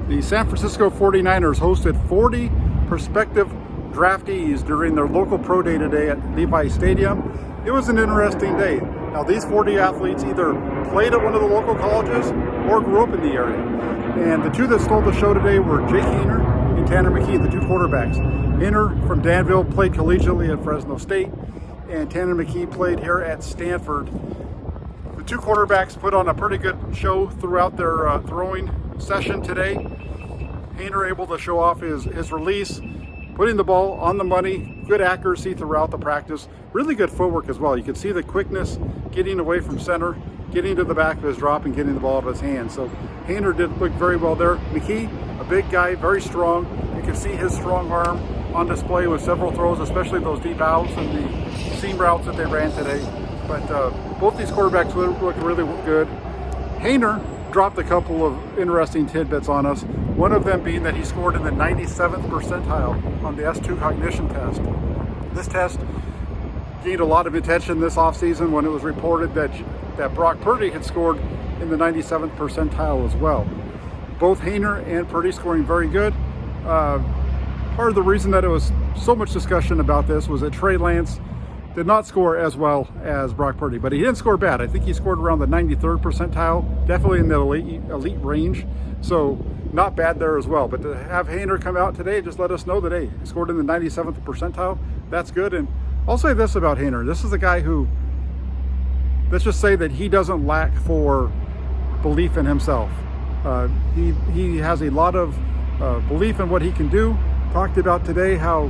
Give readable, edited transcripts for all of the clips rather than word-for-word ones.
The San Francisco 49ers hosted 40 prospective draftees during their local pro day today at Levi Stadium. It was an interesting day. Now, these 40 athletes either played at one of the local colleges or grew up in the area. And the two that stole the show today were Jake Haener and Tanner McKee, the two quarterbacks. Haener from Danville played collegiately at Fresno State, and Tanner McKee played here at Stanford. The two quarterbacks put on a pretty good show throughout their throwing session today. Haener able to show off his release, putting the ball on the money, good accuracy throughout the practice, really good footwork as well. You could see the quickness getting away from center, getting to the back of his drop and getting the ball out of his hands. So Haener did look very well there. McKee, a big guy, very strong. You can see his strong arm on display with several throws, especially those deep outs and the seam routes that they ran today. But both these quarterbacks look really good. Haener dropped a couple of interesting tidbits on us. One of them being that he scored in the 97th percentile on the S2 Cognition Test. This test gained a lot of attention this offseason when it was reported that Brock Purdy had scored in the 97th percentile as well. Both Haener and Purdy scoring very good. Part of the reason that it was so much discussion about this was that Trey Lance did not score as well as Brock Purdy, but he didn't score bad. I think he scored around the 93rd percentile, definitely in the elite range. So not bad there as well. But to have Haener come out today, just let us know that, hey, he scored in the 97th percentile. That's good. And I'll say this about Haener. This is a guy who, let's just say that he doesn't lack for belief in himself. He has a lot of belief in what he can do. Talked about today how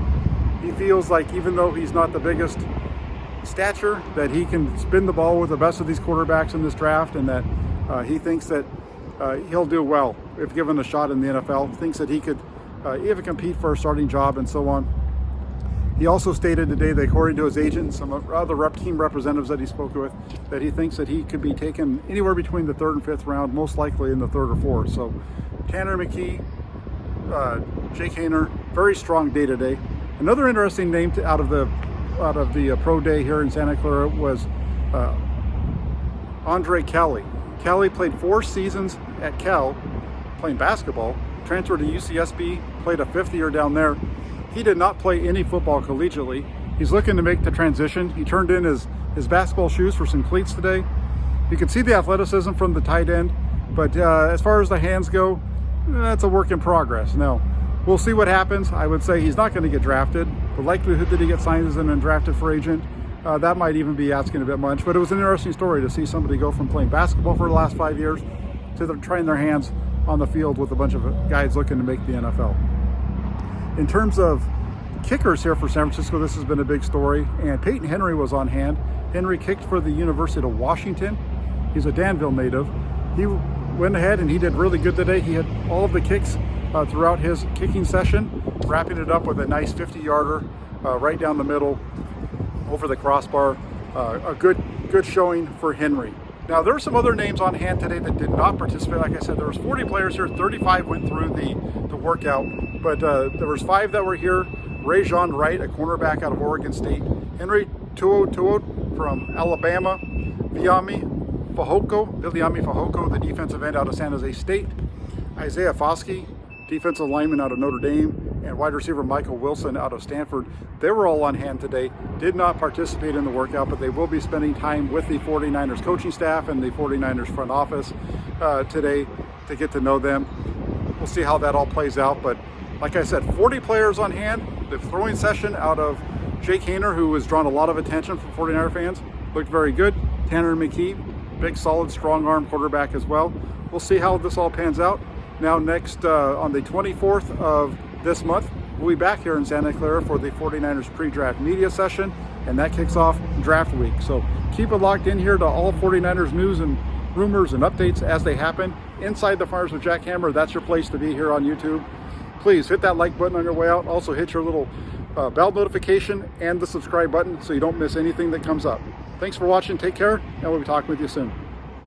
he feels like even though he's not the biggest stature, that he can spin the ball with the best of these quarterbacks in this draft, and that he thinks that he'll do well if given a shot in the NFL. Thinks that he could even compete for a starting job and so on. He also stated today that according to his agent and some other team representatives that he spoke with, that he thinks that he could be taken anywhere between the 3rd and 5th round, most likely in the 3rd or 4th. So Tanner McKee, Jake Haener, very strong day today. Another interesting name out of the pro day here in Santa Clara was Andre Kelly. Kelly played 4 seasons at Cal playing basketball, transferred to UCSB, played a 5th year down there. He did not play any football collegiately. He's looking to make the transition. He turned in his basketball shoes for some cleats today. You can see the athleticism from the tight end, but as far as the hands go, that's a work in progress. Now, we'll see what happens. I would say he's not going to get drafted. The likelihood that he gets signed as an undrafted free agent, that might even be asking a bit much. But it was an interesting story to see somebody go from playing basketball for the last 5 years to trying their hands on the field with a bunch of guys looking to make the NFL. In terms of kickers here for San Francisco, this has been a big story. And Peyton Henry was on hand. Henry kicked for the University of Washington. He's a Danville native. He went ahead and he did really good today. He had all of the kicks throughout his kicking session, wrapping it up with a nice 50-yarder right down the middle over the crossbar. A good showing for Henry. Now, there are some other names on hand today that did not participate. Like I said, there was 40 players here. 35 went through the workout, but there was 5 that were here. Rajon Wright, a cornerback out of Oregon State. Henry Tuo from Alabama. Viliami Fehoko, the defensive end out of San Jose State. Isaiah Foskey, defensive lineman out of Notre Dame. And wide receiver Michael Wilson out of Stanford. They were all on hand today, did not participate in the workout, but they will be spending time with the 49ers coaching staff and the 49ers front office today to get to know them. We'll see how that all plays out, but like I said, 40 players on hand. The throwing session out of Jake Haener, who has drawn a lot of attention from 49er fans, looked very good. Tanner McKee, big, solid, strong arm quarterback as well. We'll see how this all pans out. Now next, on the 24th of this month, we'll be back here in Santa Clara for the 49ers pre-draft media session, and that kicks off draft week. So keep it locked in here to all 49ers news and rumors and updates as they happen. Inside the Farmers with Jack Hammer, that's your place to be here on YouTube. Please hit that like button on your way out. Also hit your little bell notification and the subscribe button so you don't miss anything that comes up. Thanks for watching. Take care, and we'll be talking with you soon.